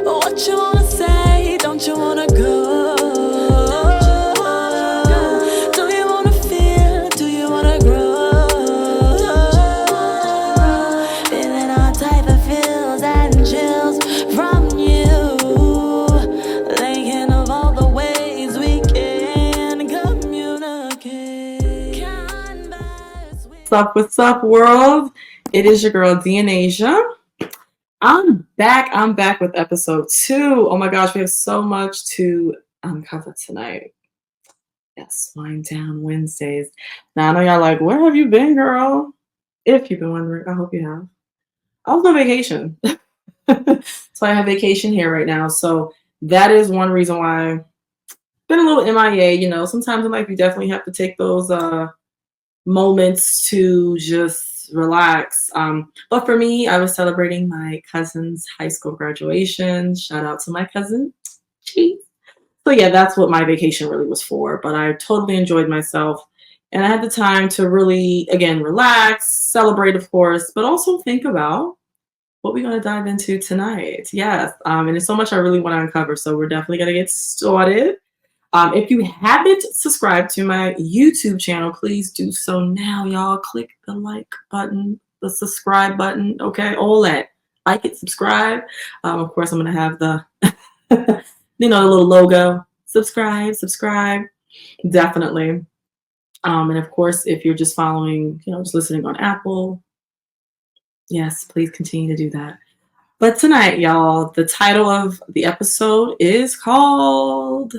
What you wanna say? Don't you wanna go? Do you wanna feel? Do you wanna grow? Feeling all type of feels and chills from you. Thinking of all the ways we can communicate. What's up, world? It is your girl, Asia. I'm back with episode 2. Oh my gosh, we have so much to cover tonight. Yes, Wind Down Wednesdays. Now, I know y'all like, where have you been, girl? If you've been wondering, I hope you have. I was on vacation. So I have vacation here right now. So that is one reason why I've been a little MIA. You know, sometimes in life you definitely have to take those moments to just relax. But for me, I was celebrating my cousin's high school graduation. Shout out to my cousin. Jeez. So yeah, that's what my vacation really was for. But I totally enjoyed myself. And I had the time to really, again, relax, celebrate, of course, but also think about what we're going to dive into tonight. Yes. And there's so much I really want to uncover. So we're definitely going to get started. If you haven't subscribed to my YouTube channel, please do so now, y'all. Click the like button, the subscribe button, okay? All that. Like it, subscribe. Of course, I'm going to have the, the little logo. Subscribe. Definitely. And of course, if you're just following, just listening on Apple, yes, please continue to do that. But tonight, y'all, the title of the episode is called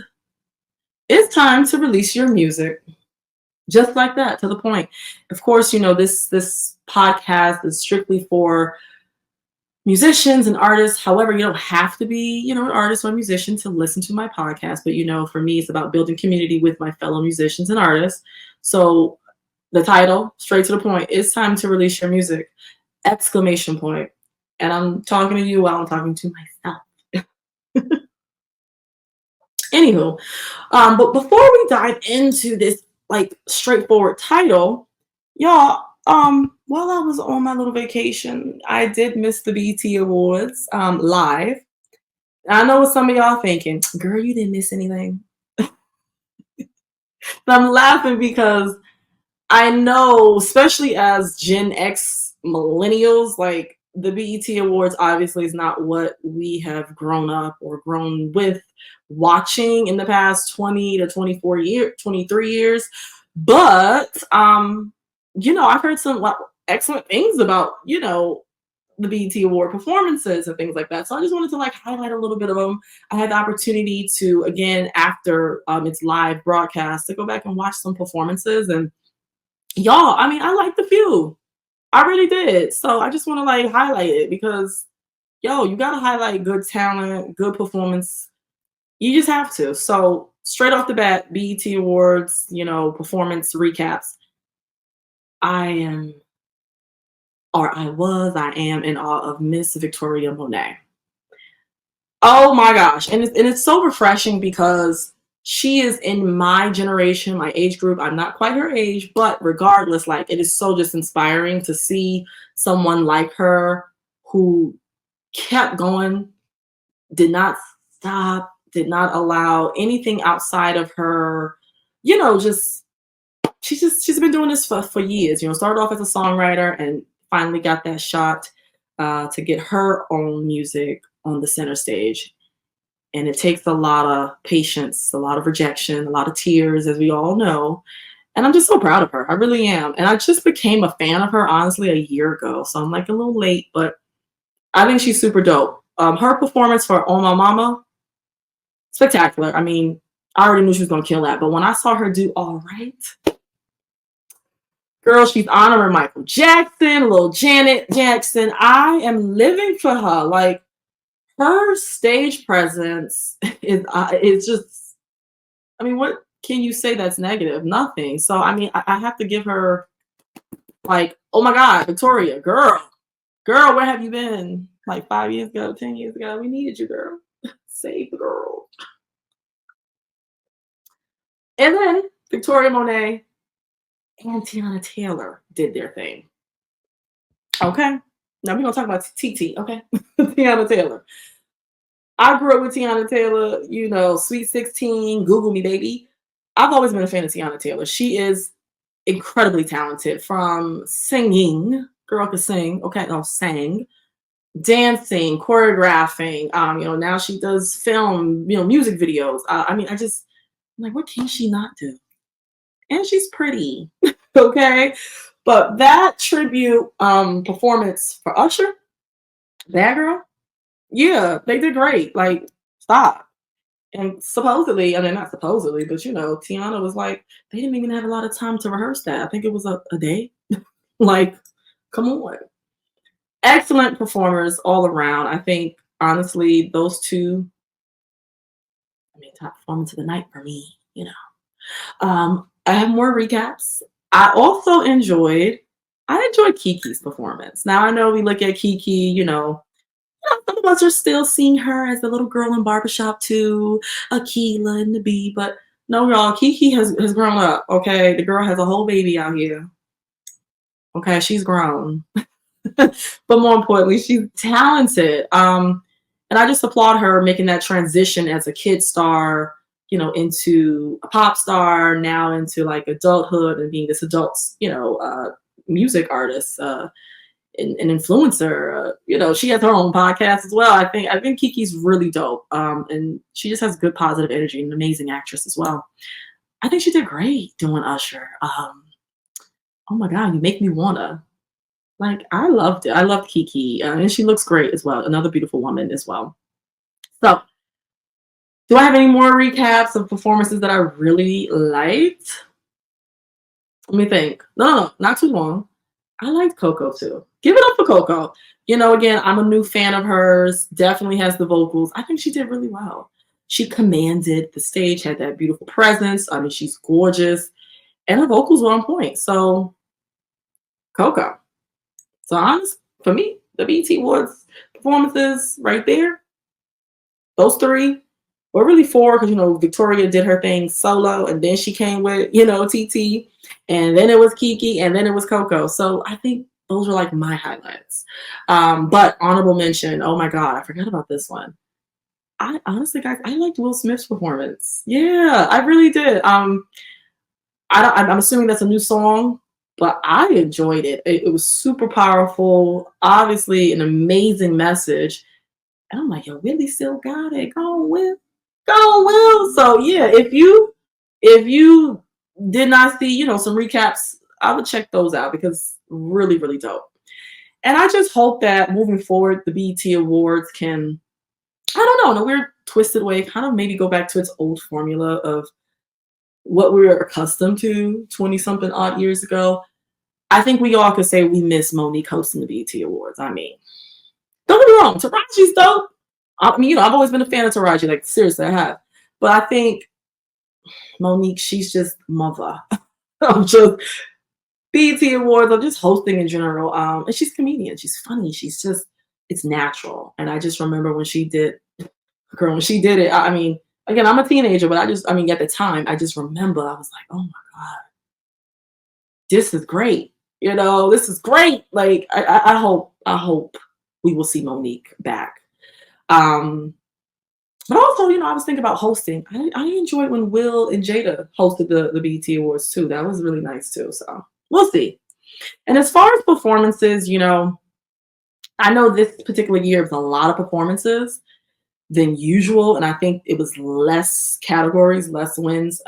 It's Time to Release Your Music. Just like that, to the point. Of course, this podcast is strictly for musicians and artists. However, you don't have to be, an artist or a musician to listen to my podcast. But, for me, it's about building community with my fellow musicians and artists. So the title, straight to the point, It's Time to Release Your Music! ! And I'm talking to you while I'm talking to myself. Anywho, but before we dive into this straightforward title, y'all, while I was on my little vacation, I did miss the BET Awards live. I know what some of y'all thinking, girl, you didn't miss anything. I'm laughing because I know, especially as Gen X millennials, like the BET Awards obviously is not what we have grown up or grown with watching in the past 20 to 23 years. But, I've heard some excellent things about, the BET Award performances and things like that. So I just wanted to highlight a little bit of them. I had the opportunity to, again, after its live broadcast, to go back and watch some performances. And y'all, I liked a few. I really did. So I just want to highlight it because, you got to highlight good talent, good performance. You just have to. So straight off the bat, BET Awards, performance recaps. I am in awe of Miss Victoria Monet. Oh my gosh. And it's so refreshing because she is in my generation, my age group. I'm not quite her age, but regardless, it is so just inspiring to see someone like her who kept going, did not stop, did not allow anything outside of her, she's been doing this for years, started off as a songwriter and finally got that shot to get her own music on the center stage. And it takes a lot of patience, a lot of rejection, a lot of tears, as we all know. And I'm just so proud of her. I really am. And I just became a fan of her, honestly, a year ago. So I'm a little late, but I think she's super dope. Her performance for Oh My Mama, spectacular. I already knew she was going to kill that. But when I saw her do All Right, girl, she's honoring Michael Jackson, little Janet Jackson. I am living for her. Her stage presence is just, what can you say that's negative? Nothing. So, I have to give her, oh my God, Victoria, girl, where have you been? 5 years ago, 10 years ago, we needed you, girl. Save the girl. And then Victoria Monet and Tiana Taylor did their thing. Okay. Now we're going to talk about TT, okay? Tiana Taylor. I grew up with Tiana Taylor, Sweet 16, Google Me Baby. I've always been a fan of Tiana Taylor. She is incredibly talented from singing. Girl could sing. Okay, no, sang, dancing, choreographing. Now she does film, music videos. I'm like, what can she not do? And she's pretty. Okay. But that tribute performance for Usher, that girl, yeah, they did great. Like, stop. And supposedly, I mean, not supposedly, but Tiana was like, they didn't even have a lot of time to rehearse that. I think it was a day. Like, come on. Excellent performers all around. I think, honestly, those two, I mean, top performance of the night for me. I have more recaps. I enjoyed Kiki's performance. Now I know we look at Kiki, some of us are still seeing her as the little girl in Barbershop 2, Akila and the Bee, but no, y'all, Kiki has grown up, okay? The girl has a whole baby out here, okay? She's grown. But more importantly, she's talented. And I just applaud her making that transition as a kid star, into a pop star, now into like adulthood and being this adult, music artist. An influencer. She has her own podcast as well. I think Kiki's really dope, and she just has good positive energy and an amazing actress as well. I think she did great doing Usher. Oh my god, you make me wanna. Like, I loved it. I loved Kiki, and she looks great as well. Another beautiful woman as well. So, do I have any more recaps of performances that I really liked? Let me think. No, not too long. I liked Coco too. Give it up for Coco. Again, I'm a new fan of hers. Definitely has the vocals. I think she did really well. She commanded the stage, had that beautiful presence. I mean, she's gorgeous, and her vocals were on point. So, Coco. So, honest for me, the BT Awards performances right there, those three, or really four, because Victoria did her thing solo, and then she came with TT, and then it was Kiki, and then it was Coco. So I think those were like my highlights. But honorable mention. Oh my god, I forgot about this one. I honestly, guys, I liked Will Smith's performance. Yeah, I really did. I'm assuming that's a new song, but I enjoyed it. It was super powerful. Obviously, an amazing message. And I'm like, yo, Willie still got it. Go on, Will. Go on, Will. So yeah, if you did not see, some recaps, I would check those out because really, really dope. And I just hope that moving forward, the BET Awards can, I don't know, in a weird twisted way, kind of maybe go back to its old formula of what we were accustomed to 20 something odd years ago. I think we all could say we miss Monique hosting the BET Awards. I mean, don't get me wrong, Taraji's dope. I mean, I've always been a fan of Taraji. Like, seriously, I have. But I think Monique, she's just mother. I'm just BET Awards. I'm just hosting in general. And she's a comedian. She's funny. It's natural. And I just remember when she did, girl, when she did it. I mean, again, I'm a teenager, but I mean, at the time, I just remember I was like, oh my god, this is great. This is great. Like, I hope we will see Monique back. Um, but also, I was thinking about hosting. I enjoyed when Will and Jada hosted the BET Awards too. That was really nice too. So we'll see. And as far as performances, I know this particular year was a lot of performances than usual, and I think it was less categories, less wins.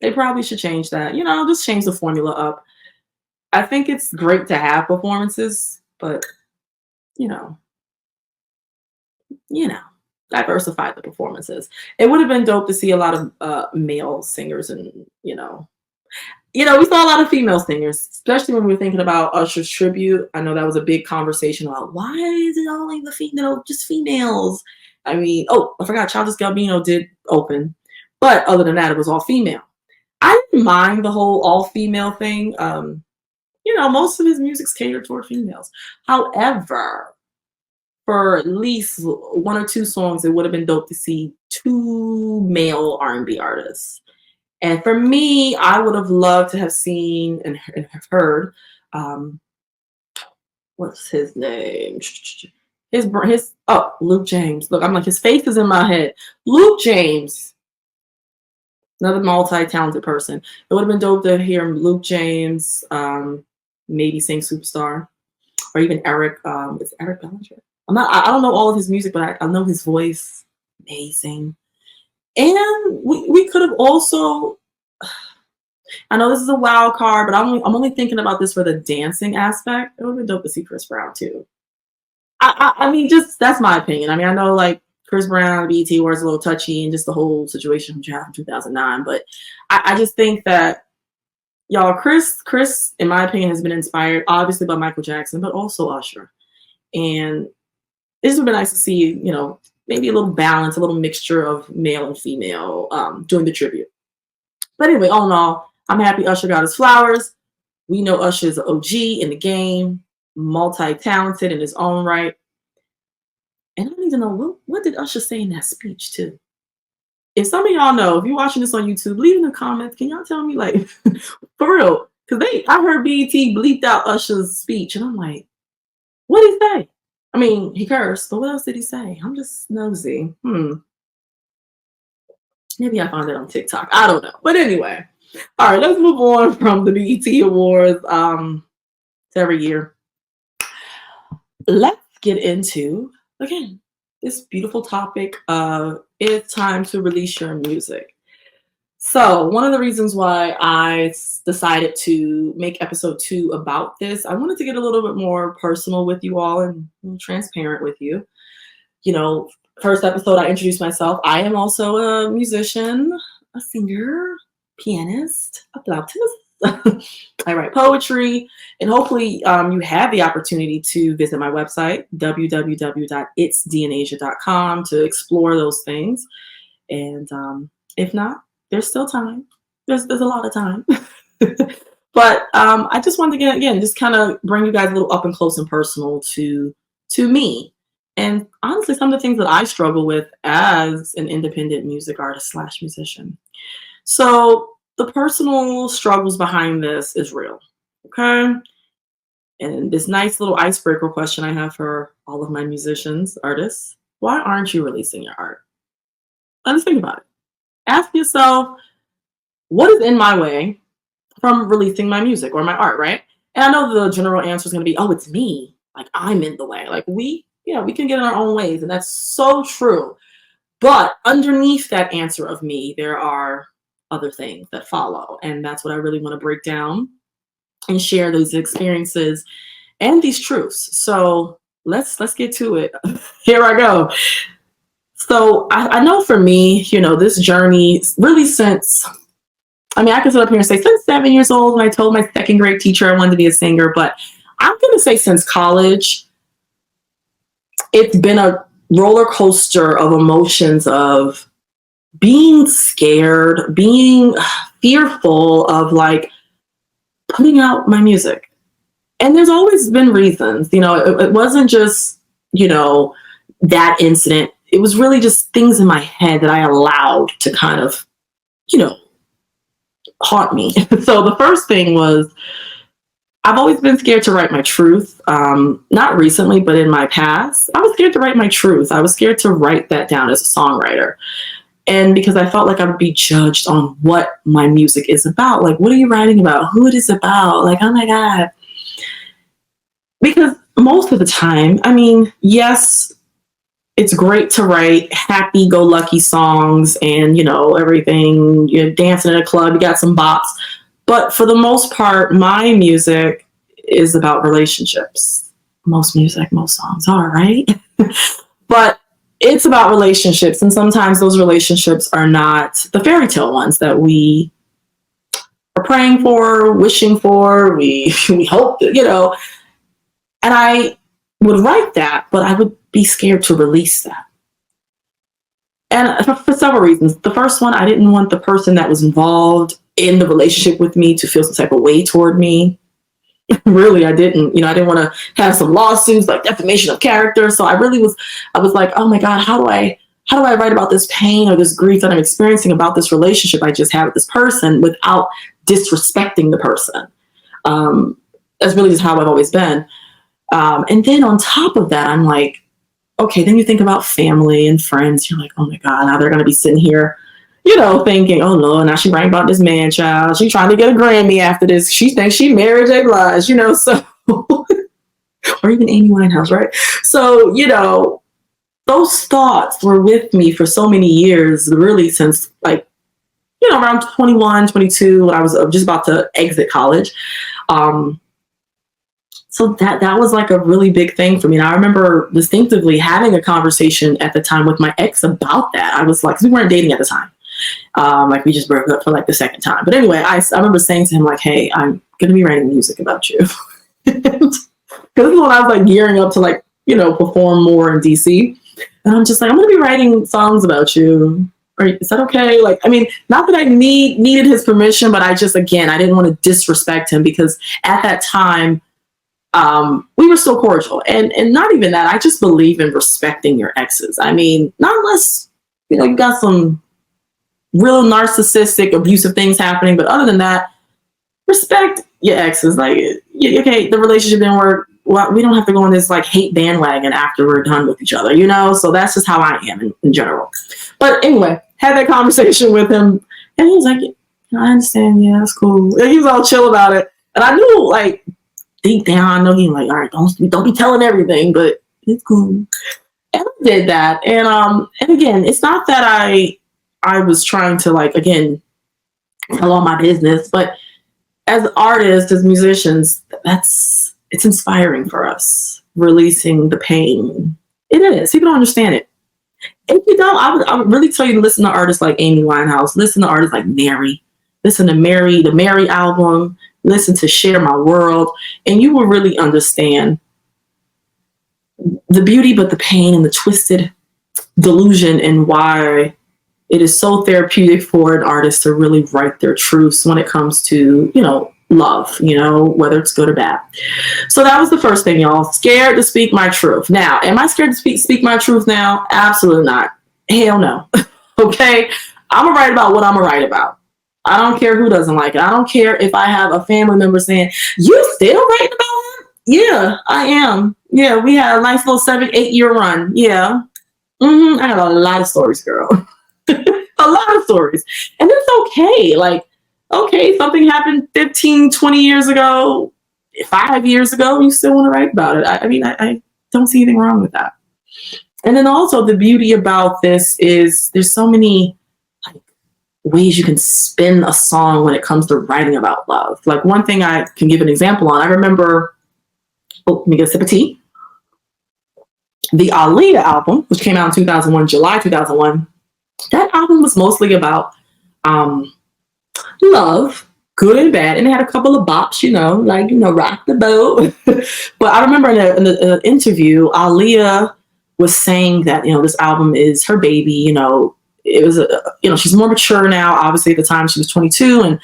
They probably should change that. Just change the formula up. I think it's great to have performances, but you know, you know, diversify the performances. It would have been dope to see a lot of male singers, and we saw a lot of female singers, especially when we were thinking about Usher's tribute. I know that was a big conversation about why is it only just females. I mean, oh, I forgot, Childish Gambino did open, but other than that, it was all female. I didn't mind the whole all female thing. Most of his music's catered toward females. However, for at least one or two songs, it would have been dope to see two male R&B artists. And for me, I would have loved to have seen and have heard, what's his name? Luke James. Look, I'm like, his face is in my head. Luke James, another multi-talented person. It would have been dope to hear Luke James maybe sing Superstar, or even Eric. It's Eric Bellinger. I don't know all of his music, but I know his voice. Amazing. And we could have also. I know this is a wild card, but I'm only thinking about this for the dancing aspect. It would have been dope to see Chris Brown too. I mean, just that's my opinion. I mean, I know like Chris Brown, BET was a little touchy, and just the whole situation from 2009. But I just think that y'all, Chris, in my opinion, has been inspired obviously by Michael Jackson, but also Usher. And this would be nice to see, maybe a little balance, a little mixture of male and female doing the tribute. But anyway, all in all, I'm happy Usher got his flowers. We know Usher is an OG in the game, multi-talented in his own right. And I need to know, what did Usher say in that speech too? If some of y'all know, if you're watching this on YouTube, leave in the comments. Can y'all tell me, like, for real? Because I heard BET bleeped out Usher's speech, and I'm like, what did he say? I mean, he cursed, but what else did he say? I'm just nosy. Maybe I found it on TikTok. I don't know. But anyway, all right, let's move on from the BET Awards. It's every year. Let's get into, again, this beautiful topic of it's time to release your music. So one of the reasons why I decided to make episode 2 about this, I wanted to get a little bit more personal with you all and transparent with you. First episode, I introduced myself. I am also a musician, a singer, pianist, a flautist. I write poetry, and hopefully you have the opportunity to visit my website, www.itsdnasia.com, to explore those things. And if not, there's still time. There's a lot of time. But I just wanted to just kind of bring you guys a little up and close and personal to me. And honestly, some of the things that I struggle with as an independent music artist / musician. So the personal struggles behind this is real, okay? And this nice little icebreaker question I have for all of my musicians, artists: why aren't you releasing your art? Let's think about it. Ask yourself, what is in my way from releasing my music or my art, right? And I know the general answer is going to be, oh, it's me. Like, I'm in the way. Like, we can get in our own ways, and that's so true. But underneath that answer of me, there are other things that follow, and that's what I really want to break down and share those experiences and these truths. So let's get to it. Here I go. So I know for me, this journey really I can sit up here and say since 7 years old when I told my second grade teacher I wanted to be a singer, but I'm going to say since college, it's been a roller coaster of emotions of being scared, being fearful of like putting out my music. And there's always been reasons, it wasn't just, that incident. It was really just things in my head that I allowed to kind of, haunt me. So the first thing was, I've always been scared to write my truth. Not recently, but in my past, I was scared to write my truth. I was scared to write that down as a songwriter. And because I felt like I would be judged on what my music is about. Like, what are you writing about? Who it is about? Like, oh my God. Because most of the time, yes, it's great to write happy-go-lucky songs and, everything. You're dancing in a club, you got some bops. But for the most part, my music is about relationships. Most music, most songs are, right? But it's about relationships. And sometimes those relationships are not the fairy tale ones that we are praying for, wishing for, we hope, And I would write that, but I would be scared to release that. And for several reasons. The first one, I didn't want the person that was involved in the relationship with me to feel some type of way toward me. Really, I didn't. I didn't want to have some lawsuits like defamation of character. So I was like, oh my God, how do I write about this pain or this grief that I'm experiencing about this relationship I just had with this person without disrespecting the person? That's really just how I've always been. And then on top of that, I'm like, okay, then you think about family and friends. You're like, oh my God, now they're going to be sitting here, thinking, oh Lord, now she writing about this man child. She trying to get a Grammy after this. She thinks she married J. Blige, so, or even Amy Winehouse, right? So, those thoughts were with me for so many years, really since like, around 21, 22, when I was just about to exit college. So that was like a really big thing for me. And I remember distinctively having a conversation at the time with my ex about that. I was like, 'cause we weren't dating at the time. Like we just broke up for like the second time. But anyway, I remember saying to him like, hey, I'm going to be writing music about you. Because this is when I was like gearing up to like, perform more in DC. And I'm just like, I'm going to be writing songs about you. Is that okay? Like, I mean, not that I needed his permission, but I didn't want to disrespect him because at that time, we were still cordial. And not even that, I just believe in respecting your exes. I mean, not unless, you got some real narcissistic, abusive things happening. But other than that, respect your exes. Like, okay, the relationship didn't work. Well, we don't have to go on this like hate bandwagon after we're done with each other, So that's just how I am in general. But anyway, had that conversation with him and he was like, I understand. Yeah, that's cool. And he was all chill about it. And I knew like deep down, I know he like, all right, don't be telling everything, but it's cool. And I did that. And again, it's not that I was trying to like, again, tell all my business, but as artists, as musicians, it's inspiring for us, releasing the pain. It is. People don't understand it. If you don't, I would really tell you to listen to artists like Amy Winehouse, listen to artists like Mary, listen to Mary, the Mary album, listen to Share My World, and you will really understand the beauty, but the pain and the twisted delusion and why it is so therapeutic for an artist to really write their truths when it comes to, love, whether it's good or bad. So that was the first thing, y'all. Scared to speak my truth. Now, am I scared to speak my truth now? Absolutely not. Hell no. Okay? I'm going to write about what I'm going to write about. I don't care who doesn't like it. I don't care if I have a family member saying, you still writing about him? Yeah, I am. Yeah, we had a nice little 7-8 year run. Yeah. I got a lot of stories, girl. A lot of stories. And it's okay. Like, okay, something happened 15, 20 years ago, 5 years ago, you still want to write about it. I don't see anything wrong with that. And then also the beauty about this is there's so many ways you can spin a song when it comes to writing about love. Like one thing I can give an example on, I remember, let me get a sip of tea. The Aaliyah album, which came out in 2001, July 2001, that album was mostly about love, good and bad, and it had a couple of bops, rock the boat. But I remember in an interview, Aaliyah was saying that this album is her baby. It was she's more mature now. Obviously, at the time she was 22, and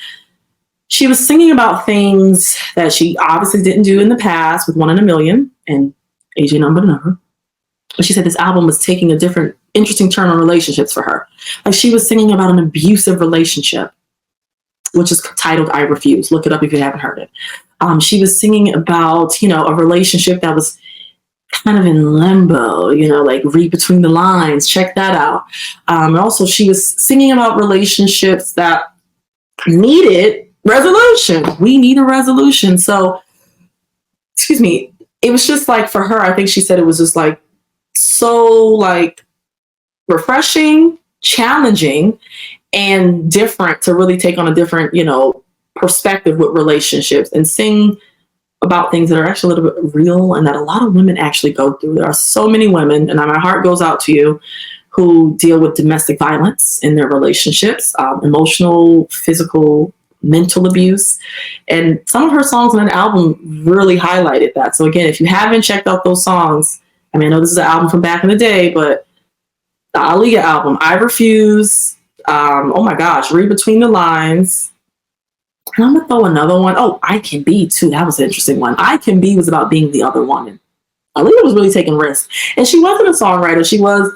she was singing about things that she obviously didn't do in the past with One in a Million and AJ Number. But she said this album was taking a different, interesting turn on relationships for her. Like she was singing about an abusive relationship, which is titled I Refuse. Look it up if you haven't heard it. She was singing about, a relationship that was kind of in limbo, like read between the lines. Check that out. And also she was singing about relationships that needed resolution. We need a resolution. So, excuse me, it was just like for her, I think she said it was just like so like refreshing, challenging, and different to really take on a different, perspective with relationships and sing about things that are actually a little bit real and that a lot of women actually go through. There are so many women, and my heart goes out to you, who deal with domestic violence in their relationships, emotional, physical, mental abuse. And some of her songs on that album really highlighted that. So again, if you haven't checked out those songs, I know this is an album from back in the day, but the Aaliyah album, I Refuse, oh my gosh, Read Between the Lines. And I'm going to throw another one. Oh, I Can Be, too. That was an interesting one. I Can Be was about being the other woman. Aaliyah was really taking risks. And she wasn't a songwriter. She was,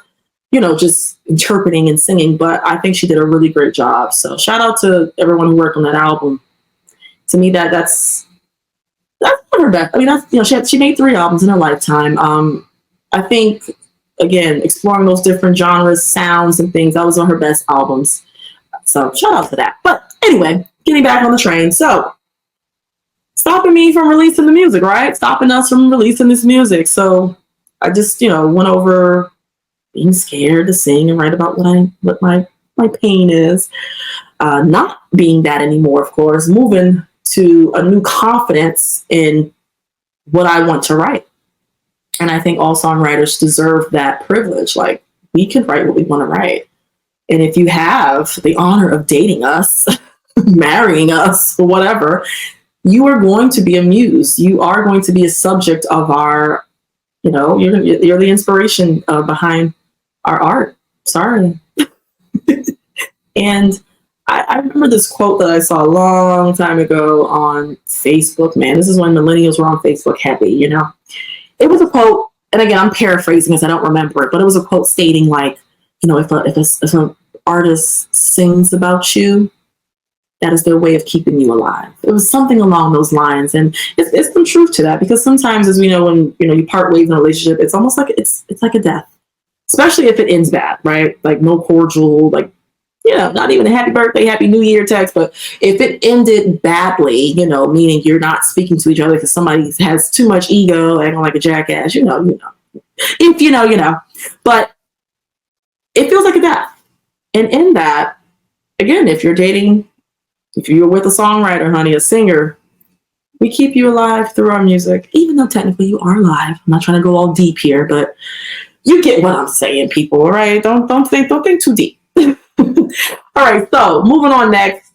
just interpreting and singing. But I think she did a really great job. So shout out to everyone who worked on that album. To me, that's one of her best. That's, she made 3 albums in her lifetime. I think again, exploring those different genres, sounds, and things. That was one of her best albums. So shout out to that. But anyway, getting back on the train. So stopping me from releasing the music, right? Stopping us from releasing this music. So I just, went over being scared to sing and write about what my pain is. Not being that anymore, of course, moving to a new confidence in what I want to write. And I think all songwriters deserve that privilege. Like, we can write what we want to write. And if you have the honor of dating us, marrying us, or whatever, you are going to be a muse. You are going to be a subject of our, you're the inspiration behind our art. Sorry. And I remember this quote that I saw a long time ago on Facebook. Man, this is when millennials were on Facebook heavy, It was a quote, and again, I'm paraphrasing because I don't remember it, but it was a quote stating like, if an artist sings about you, that is their way of keeping you alive. It was something along those lines, and it's some truth to that, because sometimes, as we know, when you part ways in a relationship, it's almost like it's like a death, especially if it ends bad, right? Like no cordial, like not even a happy birthday, happy new year text, but if it ended badly, meaning you're not speaking to each other because somebody has too much ego, acting like a jackass, if you know, but it feels like a death. And in that, again, if you're with a songwriter, honey, a singer, we keep you alive through our music, even though technically you are live. I'm not trying to go all deep here, but you get what I'm saying, people, right? Don't think too deep. All right, so moving on next.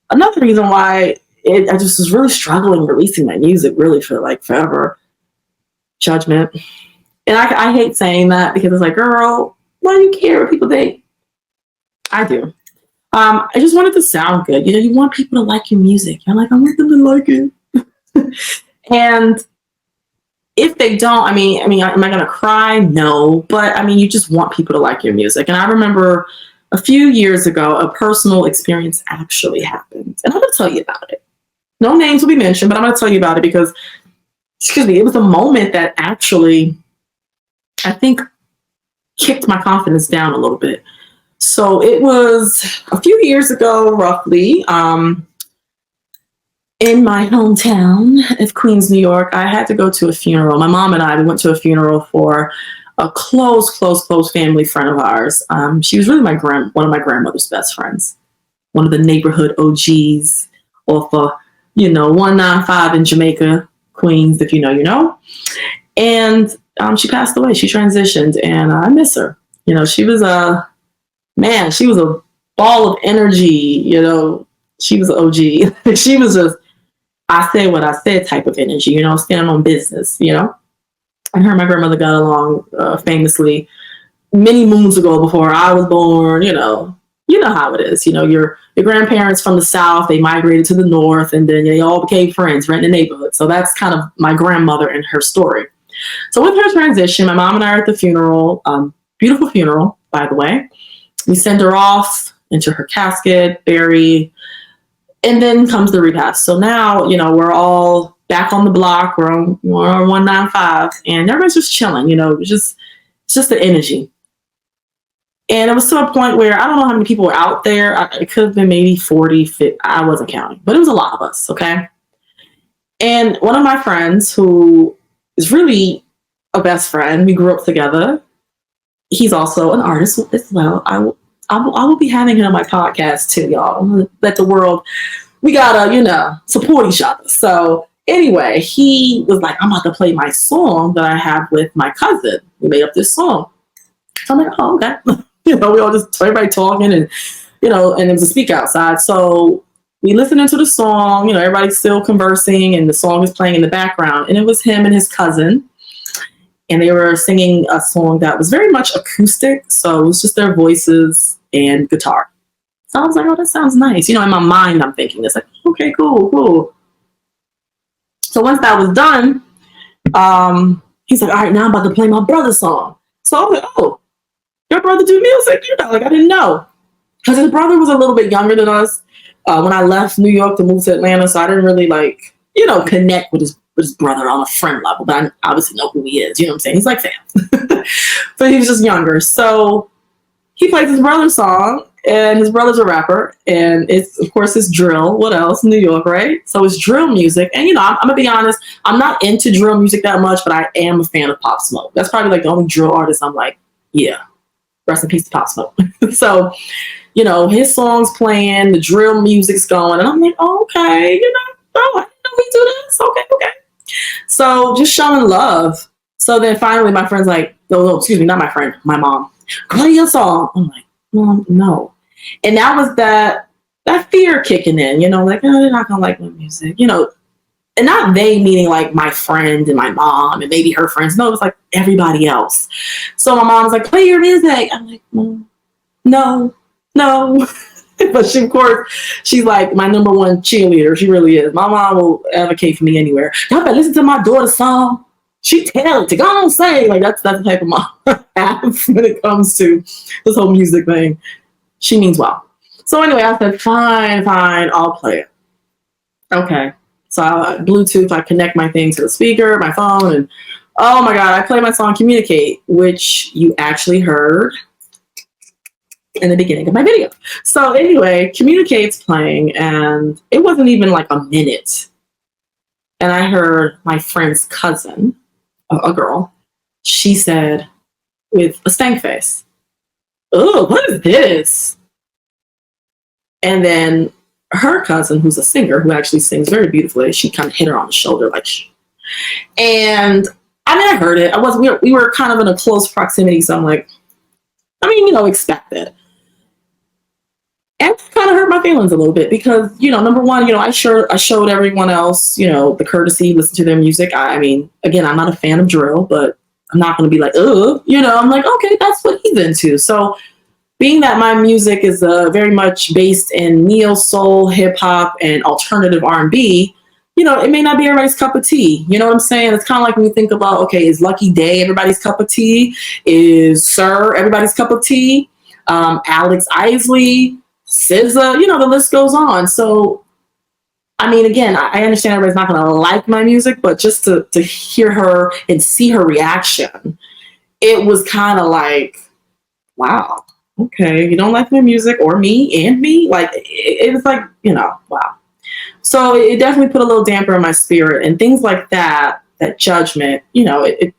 Another reason why I just was really struggling releasing my music, really for like forever. Judgment. And I hate saying that because it's like, girl, why do you care what people think? I do. I just want it to sound good. You want people to like your music. You're like, I want them to like it. And if they don't, I mean, am I going to cry? No. But you just want people to like your music. And I remember a few years ago, a personal experience actually happened. And I'm going to tell you about it. No names will be mentioned, but I'm going to tell you about it because, it was a moment that actually, I think, kicked my confidence down a little bit. So it was a few years ago, roughly, in my hometown of Queens, New York. I had to go to a funeral. My mom and I, we went to a funeral for a close family friend of ours. She was really one of my grandmother's best friends, one of the neighborhood OGs off of, 195 in Jamaica, Queens, if you know, you know. And she passed away. She transitioned, and I miss her. She was she was a ball of energy. She was an OG. She was just, I said what I said type of energy, standing on business, And her and my grandmother got along famously many moons ago before I was born. You know how it is. Your grandparents from the South, they migrated to the North, and then they all became friends right in the neighborhood. So that's kind of my grandmother and her story. So with her transition, my mom and I are at the funeral. Beautiful funeral, by the way. We send her off into her casket, bury, and then comes the repast. So now, we're all back on the block. We're on 195, and everybody's just chilling. It's just the energy. And it was to a point where I don't know how many people were out there. It could have been maybe 40, 50. I wasn't counting, but it was a lot of us. Okay. And one of my friends, who is really a best friend, we grew up together. He's also an artist as well. I will be having him on my podcast too, y'all. I'm gonna let the world, we gotta, support each other. So anyway, he was like, I'm about to play my song that I have with my cousin. We made up this song. So I'm like, oh, okay. We all just, everybody talking and, and it was a speak outside. So we listening to the song, everybody's still conversing and the song is playing in the background. And it was him and his cousin. And they were singing a song that was very much acoustic. So it was just their voices and guitar. So I was like, oh, that sounds nice. In my mind, I'm thinking this, like, okay, cool. So once that was done, he's like, all right, now I'm about to play my brother's song. So I was like, oh, your brother do music? I didn't know. Because his brother was a little bit younger than us when I left New York to move to Atlanta. So I didn't really connect with with his brother on a friend level, but I obviously know who he is. You know what I'm saying? He's like fam. But he was just younger. So he plays his brother's song, and his brother's a rapper, and it's, of course, it's drill. What else? New York, right? So it's drill music. And, you know, I'm going to be honest, I'm not into drill music that much, but I am a fan of Pop Smoke. That's probably like the only drill artist I'm like, yeah, rest in peace to Pop Smoke. So, you know, his song's playing, the drill music's going, and I'm like, oh, okay, you know, oh, I didn't know we do this. Okay. So just showing love. So then finally my friend's like, no, excuse me, not my friend, my mom, play your song. I'm like, Mom, no. And that was that fear kicking in, you know, like, oh, they're not gonna like my music, you know. And not they meaning like my friend and my mom and maybe her friends. No, it was like everybody else. So my mom's like, play your music. I'm like, no. But she, of course, she's like my number one cheerleader. She really is. My mom will advocate for me anywhere. Y'all better listen to my daughter's song. She talented. Go on, say. Like that's the type of mom I have when it comes to this whole music thing. She means well. So anyway, I said, fine, I'll play it. Okay. So I Bluetooth, I connect my thing to the speaker, my phone, and oh my God, I play my song Communicate, which you actually heard in the beginning of my video. So anyway, Communicate's playing, and it wasn't even like a minute. And I heard my friend's cousin, a girl, she said with a stank face, oh, what is this? And then her cousin, who's a singer, who actually sings very beautifully, she kind of hit her on the shoulder, like, shh. And I mean, I heard it. We were kind of in a close proximity, so I'm like, I mean, you know, expected. And it kind of hurt my feelings a little bit because, you know, number one, you know, I showed everyone else, you know, the courtesy, listen to their music. I mean, again, I'm not a fan of drill, but I'm not going to be like, ugh, you know, I'm like, okay, that's what he's into. So being that my music is very much based in neo soul, hip hop, and alternative R&B, you know, it may not be everybody's cup of tea. You know what I'm saying? It's kind of like when you think about, okay, is Lucky Day everybody's cup of tea? Is Sir everybody's cup of tea? Alex Isley, SZA, you know, the list goes on. So, I mean, again, I understand everybody's not going to like my music, but just to hear her and see her reaction, it was kind of like, wow, okay, you don't like my music or me and me? Like, it was like, you know, wow. So it definitely put a little damper on my spirit and things like that, that judgment, you know, it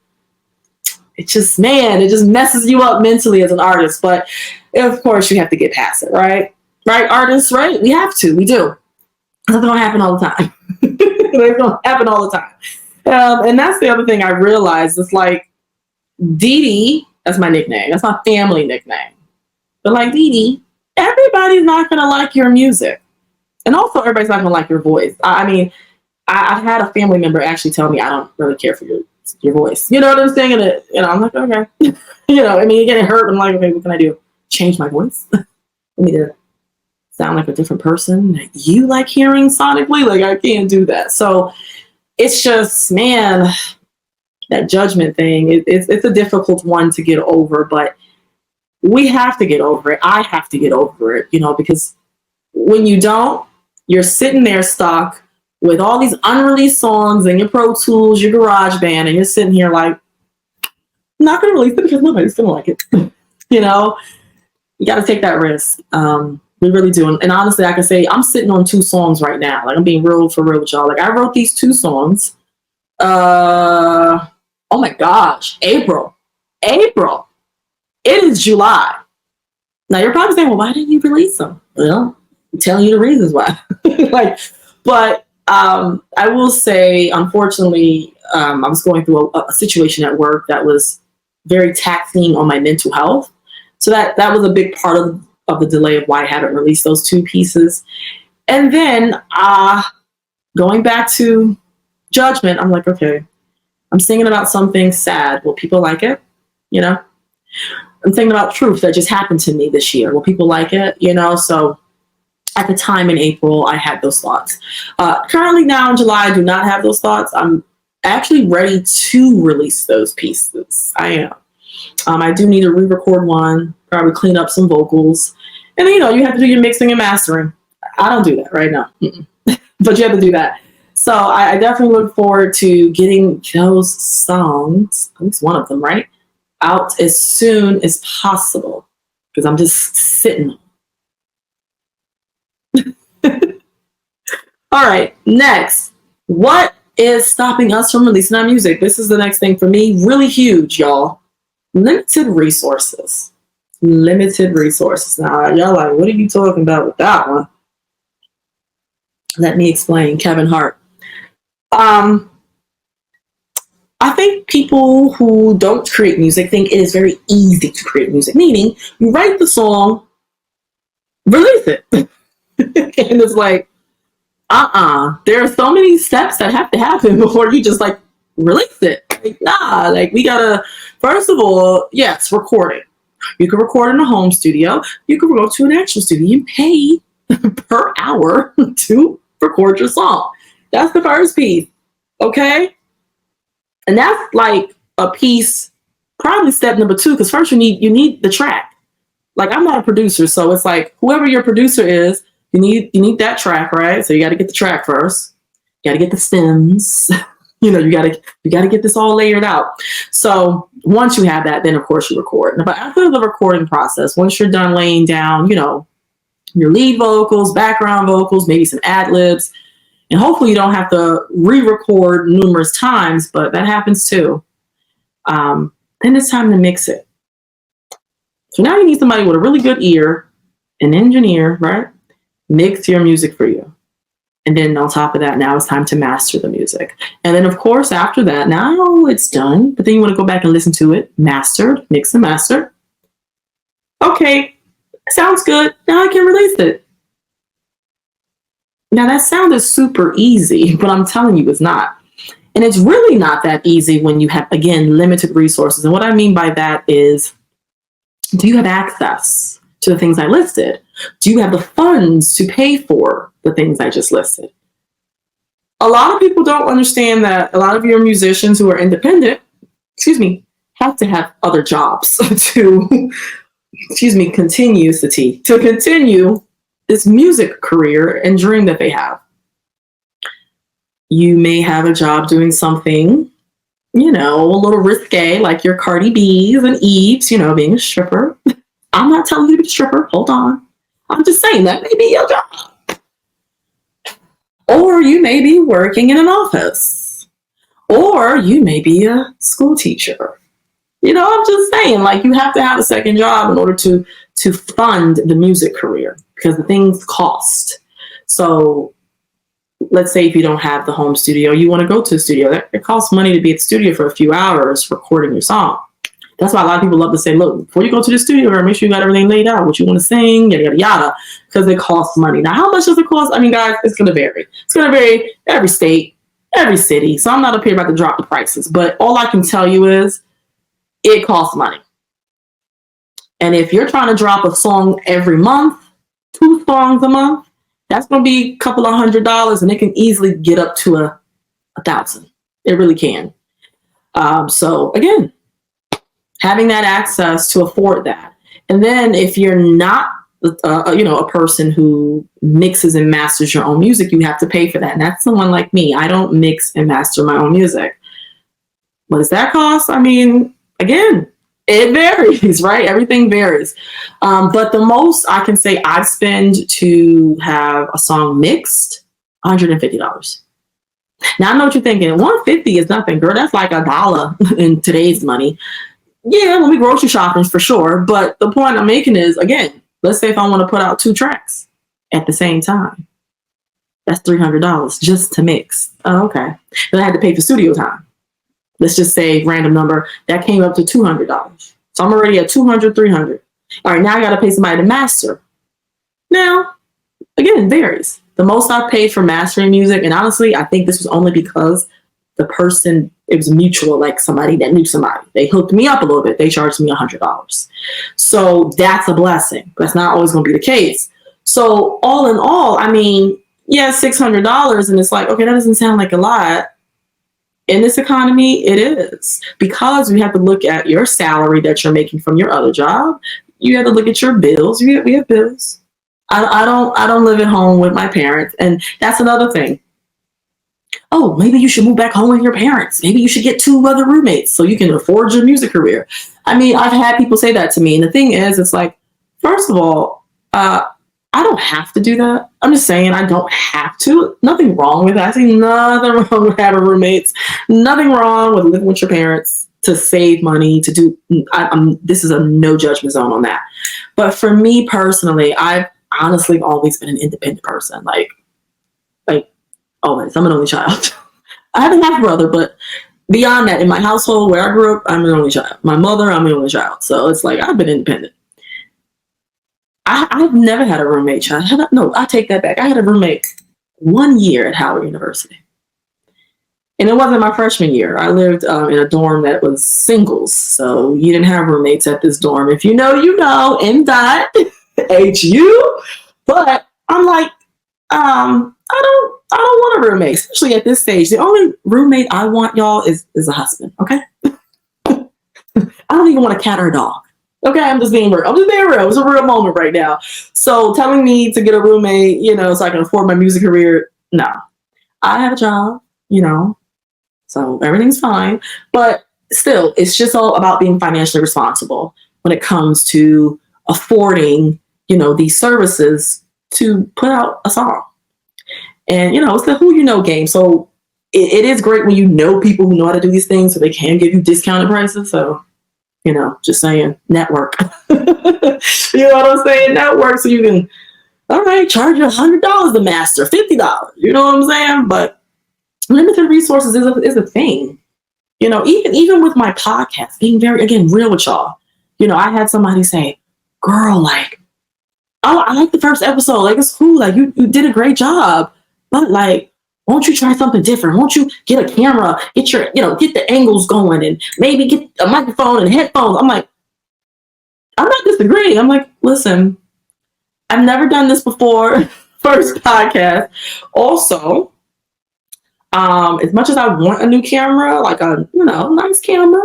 just, man, it just messes you up mentally as an artist. But of course you have to get past it, right? Right, artists, right? We have to, we do. It's going to happen all the time. It's going to happen all the time. And that's the other thing I realized. It's like, Dee Dee, that's my nickname. That's my family nickname. But like Dee Dee, everybody's not going to like your music. And also everybody's not going to like your voice. I mean, I've had a family member actually tell me I don't really care for your voice. You know what I'm saying? And it, you know, I'm like, okay. You know, I mean, you get hurt. I'm like, okay, what can I do? Change my voice? I need to sound like a different person that you like hearing sonically? Like, I can't do that. So it's just, man, that judgment thing, it's a difficult one to get over, but we have to get over it. I have to get over it, you know, because when you don't, you're sitting there stuck with all these unreleased songs and your Pro Tools, your Garage Band, and you're sitting here like, I'm not going to release it because nobody's going to like it. You know, you got to take that risk. We really do. And honestly, I can say I'm sitting on 2 songs right now. Like, I'm being real for real with y'all. Like, I wrote these 2 songs. Oh my gosh, April. It is July. Now you're probably saying, well, why didn't you release them? Well, I'm telling you the reasons why. Like, but I will say, unfortunately, I was going through a situation at work that was very taxing on my mental health. So that was a big part of the delay of why I haven't released those 2 pieces. And then going back to judgment, I'm like, okay, I'm singing about something sad. Will people like it? You know, I'm thinking about truth that just happened to me this year. Will people like it? You know, so at the time in April, I had those thoughts. Currently now in July, I do not have those thoughts. I'm actually ready to release those pieces. I am. I do need to re-record one, probably clean up some vocals. And then, you know, you have to do your mixing and mastering. I don't do that right now. But you have to do that. So I definitely look forward to getting those songs, at least one of them, right, out as soon as possible because I'm just sitting. All right, next. What is stopping us from releasing our music? This is the next thing for me. Really huge, y'all. Limited resources. Limited resources. Now, y'all like, what are you talking about with that one? Let me explain. Kevin Hart. Um, I think people who don't create music think it is very easy to create music, meaning you write the song, release it. And it's like, there are so many steps that have to happen before you just like release it. Like, nah, like we gotta, first of all, yes, recording. You can record in a home studio. You can go to an actual studio. You pay per hour to record your song. That's the first piece. Okay? And that's like a piece, probably step number 2, because first you need the track. Like I'm not a producer, so it's like whoever your producer is, you need that track, right? So you got to get the track first. You got to get the stems. You got to get this all layered out. So once you have that, then of course you record. But after the recording process, once you're done laying down, your lead vocals, background vocals, maybe some ad libs, and hopefully you don't have to re-record numerous times, but that happens too. Then it's time to mix it. So now you need somebody with a really good ear, an engineer, right? Mix your music for you. And then on top of that, now it's time to master the music. And then, of course, after that, now it's done. But then you want to go back and listen to it, mastered, mix and master. Okay, sounds good. Now I can release it. Now that sounded super easy, but I'm telling you it's not. And it's really not that easy when you have, again, limited resources. And what I mean by that is, do you have access to the things I listed? Do you have the funds to pay for the things I just listed? A lot of people don't understand that a lot of your musicians who are independent, have to have other jobs to, continue this music career and dream that they have. You may have a job doing something, a little risque, like your Cardi B's and Eves, being a stripper. I'm not telling you to be a stripper. Hold on. I'm just saying that may be your job. Or you may be working in an office. Or you may be a school teacher. I'm just saying, like, you have to have a second job in order to fund the music career because the things cost. So let's say if you don't have the home studio, you want to go to a studio. It costs money to be at the studio for a few hours recording your song. That's why a lot of people love to say, look, before you go to the studio, make sure you got everything laid out, what you want to sing, yada, yada, yada, because it costs money. Now, how much does it cost? I mean, guys, it's going to vary. It's going to vary every state, every city. So I'm not up here about to drop the prices. But all I can tell you is it costs money. And if you're trying to drop a song every month, 2 songs a month, that's going to be a couple of $100, and it can easily get up to $1,000. It really can. So again, having that access to afford that. And then if you're not, a person who mixes and masters your own music, you have to pay for that. And that's someone like me. I don't mix and master my own music. What does that cost? I mean, again, it varies, right? Everything varies. But the most I can say I spend to have a song mixed, $150. Now I know what you're thinking. $150 is nothing, girl. That's like $1 in today's money. Yeah, when we grocery shopping for sure. But the point I'm making is, again, let's say if I want to put out 2 tracks at the same time, that's $300 just to mix. Oh, okay. Then I had to pay for studio time. Let's just say random number that came up to $200. So I'm already at $200, $300. All right, now I got to pay somebody to master. Now, again, it varies. The most I've paid for mastering music, and honestly, I think this was only because the person, it was mutual, like somebody that knew somebody. They hooked me up a little bit. They charged me $100. So that's a blessing. That's not always going to be the case. So all in all, I mean, yeah, $600, and it's like, okay, that doesn't sound like a lot. In this economy, it is, because we have to look at your salary that you're making from your other job. You have to look at your bills. We have bills. I don't live at home with my parents, and that's another thing. Oh, maybe you should move back home with your parents. Maybe you should get 2 other roommates so you can afford your music career. I mean, I've had people say that to me. And the thing is, it's like, first of all, I don't have to do that. I'm just saying I don't have to. Nothing wrong with that. I see nothing wrong with having roommates. Nothing wrong with living with your parents to save money, to do. This is a no judgment zone on that. But for me personally, I've honestly always been an independent person. Like always. I'm an only child. I have a half brother, but beyond that, in my household where I grew up, I'm an only child. My mother, I'm an only child. So it's like I've been independent. I've never had a roommate, child. No, I take that back. I had a roommate 1 year at Howard University. And it wasn't my freshman year. I lived in a dorm that was singles. So you didn't have roommates at this dorm. If you know, you know, M. Dot, HU. But I'm like, I don't want a roommate, especially at this stage. The only roommate I want, y'all, is a husband. Okay. I don't even want a cat or a dog. Okay, I'm just being real. It's a real moment right now. So telling me to get a roommate, so I can afford my music career, no. I have a job, so everything's fine. But still, it's just all about being financially responsible when it comes to affording, these services to put out a song. And, it's the who you know game. So it is great when you know people who know how to do these things so they can give you discounted prices. So, just saying, network. You know what I'm saying? Network so you can, all right, charge you $100 to master, $50. You know what I'm saying? But limited resources is a thing. Even with my podcast, being very, again, real with y'all. I had somebody say, girl, like, oh, I like the first episode. Like, it's cool. Like, you did a great job. But, like, won't you try something different? Won't you get a camera, get the angles going and maybe get a microphone and headphones? I'm like, I'm not disagreeing. I'm like, listen, I've never done this before. First podcast. Also, as much as I want a new camera, like a, nice camera,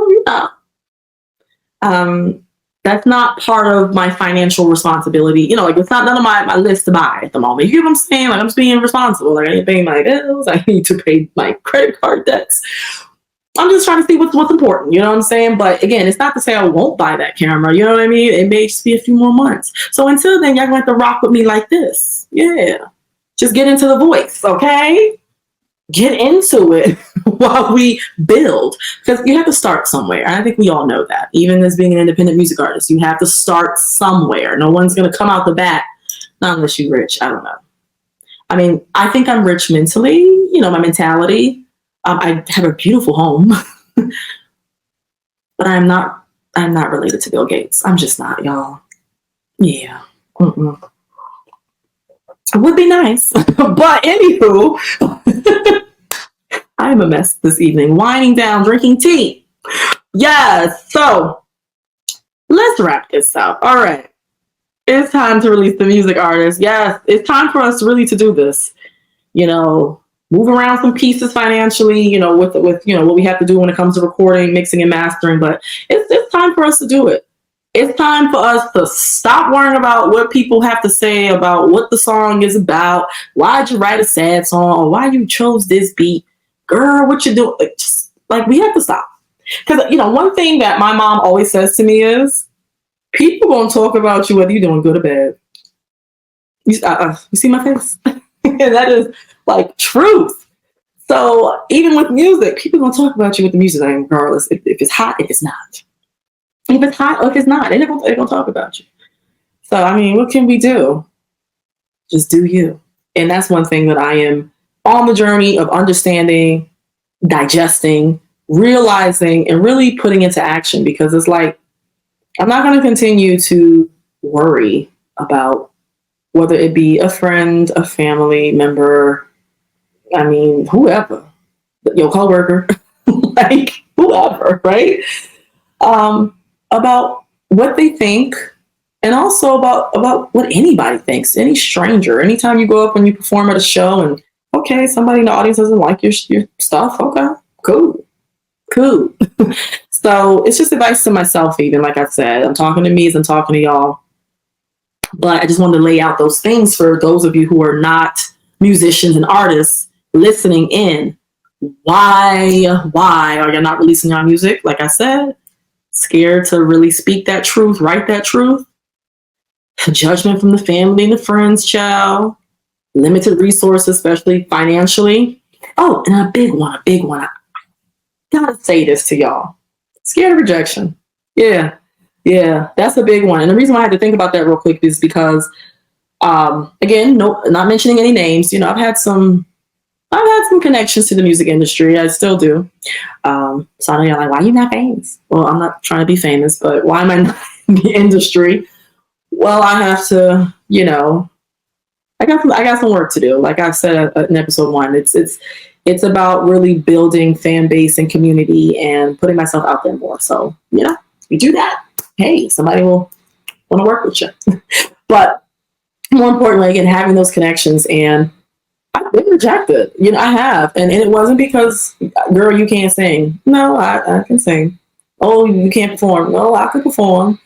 that's not part of my financial responsibility. Like it's not none of my list to buy at the moment. You get what I'm saying? Like I'm just being responsible. Like I need to pay my bills. I need to pay my credit card debts. I'm just trying to see what's important. You know what I'm saying? But again, it's not to say I won't buy that camera. You know what I mean? It may just be a few more months. So until then, y'all going to have to rock with me like this. Yeah. Just get into the voice, okay? Get into it while we build, because you have to start somewhere. I think we all know that. Even as being an independent music artist, you have to start somewhere. No one's going to come out the bat, not unless you're rich. I don't know. I mean, I think I'm rich mentally, my mentality. I have a beautiful home, but I'm not related to Bill Gates. I'm just not, y'all. Yeah. Mm-mm. It would be nice. But anywho, I'm a mess this evening. Winding down, drinking tea. Yes. So let's wrap this up. All right. It's time to release the music artist. Yes. It's time for us really to do this. Move around some pieces financially, with what we have to do when it comes to recording, mixing, and mastering. But it's time for us to do it. It's time for us to stop worrying about what people have to say about what the song is about. Why'd you write a sad song? Or why you chose this beat? Girl, what you doing? We have to stop. Because, one thing that my mom always says to me is, people gonna talk about you whether you're doing good or bad. You see my face? And that is like truth. So even with music, people gonna talk about you with the music, regardless if it's hot, if it's not. If it's hot or if it's not, they're gonna talk about you. So I mean, what can we do? Just do you. And that's one thing that I am on the journey of understanding, digesting, realizing, and really putting into action, because it's like, I'm not going to continue to worry about whether it be a friend, a family member, I mean, whoever, your coworker, like whoever, right? About what they think, and also about what anybody thinks, any stranger. Anytime you go up and you perform at a show and, okay, somebody in the audience doesn't like your stuff, okay, cool. So it's just advice to myself, even, like I said. I'm talking to me as I'm talking to y'all. But I just wanted to lay out those things for those of you who are not musicians and artists listening in. Why are you not releasing your music? Like I said, scared to really speak that truth, write that truth. Judgment from the family and the friends, child. Limited resources, especially financially. Oh, and a big one. I gotta say this to y'all. Scared of rejection. Yeah, yeah, that's a big one. And the reason why I had to think about that real quick is because, again, no, not mentioning any names. You know, I've had some connections to the music industry. I still do. So I know you're like, why are you not famous? Well, I'm not trying to be famous, but why am I not in the industry? Well, I have to, you know, I got some work to do. Like I've said in episode 1, it's about really building fan base and community and putting myself out there more. So, you know, you do that, hey, somebody will want to work with you. But more importantly, again, having those connections, and I've been rejected. You know, I have. And it wasn't because, girl, you can't sing. No, I can sing. Oh, you can't perform. No, I can perform.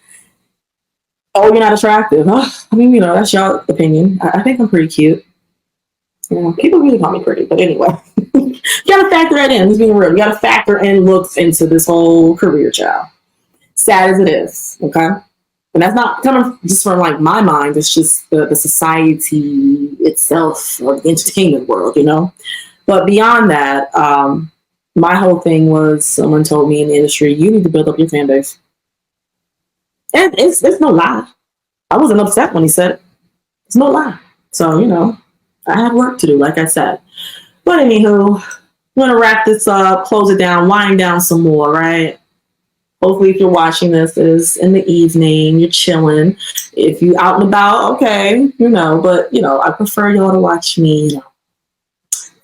Oh, you're not attractive. I mean, you know, that's y'all opinion. I think I'm pretty cute. You know, people really call me pretty, but anyway. You gotta factor that in. Just being real. You gotta factor in looks into this whole career, child. Sad as it is, okay? And that's not coming just from like my mind. It's just the society itself, or the entertainment world, you know. But beyond that, my whole thing was someone told me in the industry, you need to build up your fan base. And it's no lie. I wasn't upset when he said it. It's no lie. So, you know, I have work to do, like I said. But anywho, I'm going to wrap this up, close it down, wind down some more, right? Hopefully, if you're watching this, is in the evening, you're chilling. If you out and about, okay, you know, but, you know, I prefer y'all to watch me, you know,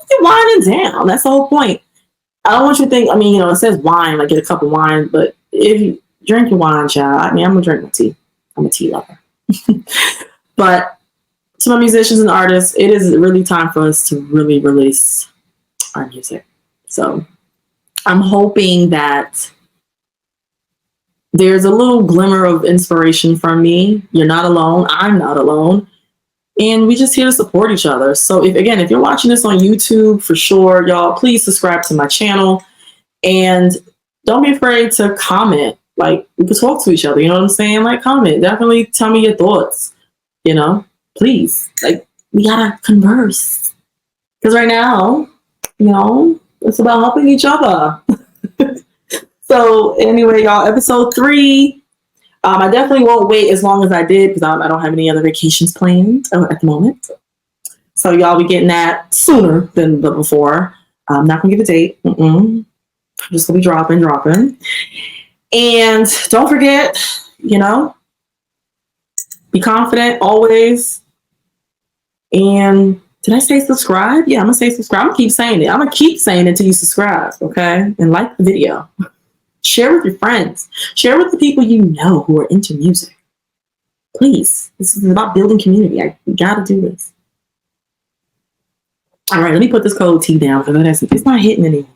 you're winding down. That's the whole point. I don't want you to think, I mean, you know, it says wine, like get a cup of wine, but if you drink your wine, child, I mean, I'm going to drink my tea. I'm a tea lover. But to my musicians and artists, it is really time for us to really release our music. So I'm hoping that there's a little glimmer of inspiration from me. You're not alone. I'm not alone. And we just here to support each other. So if you're watching this on YouTube, for sure, y'all, please subscribe to my channel. And don't be afraid to comment. Like, we can talk to each other. You know what I'm saying? Like, comment. Definitely tell me your thoughts. You know, please. Like, we gotta converse. Because right now, you know, it's about helping each other. So anyway, y'all, episode 3. I definitely won't wait as long as I did because I don't have any other vacations planned at the moment. So y'all be getting that sooner than the before. I'm not gonna give a date. I'm just gonna be dropping. And don't forget, you know, be confident always. And did I say subscribe? Yeah, I'm gonna say subscribe. I'm gonna keep saying it. I'm gonna keep saying it until you subscribe, okay? And like the video. Share with your friends. Share with the people you know who are into music. Please. This is about building community. I gotta do this. All right, let me put this cold tea down because it's not hitting anymore.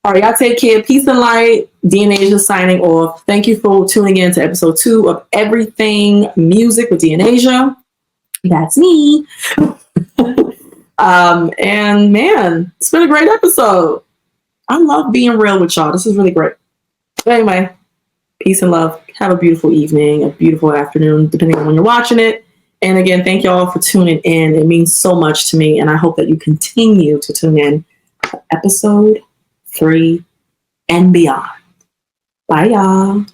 All right, y'all take care. Peace and light. Deanasia signing off. Thank you for tuning in to episode 2 of Everything Music with Deanasia. That's me. And man, it's been a great episode. I love being real with y'all. This is really great. But anyway, peace and love. Have a beautiful evening, a beautiful afternoon, depending on when you're watching it. And again, thank y'all for tuning in. It means so much to me. And I hope that you continue to tune in for episode 3 and beyond. Bye, y'all.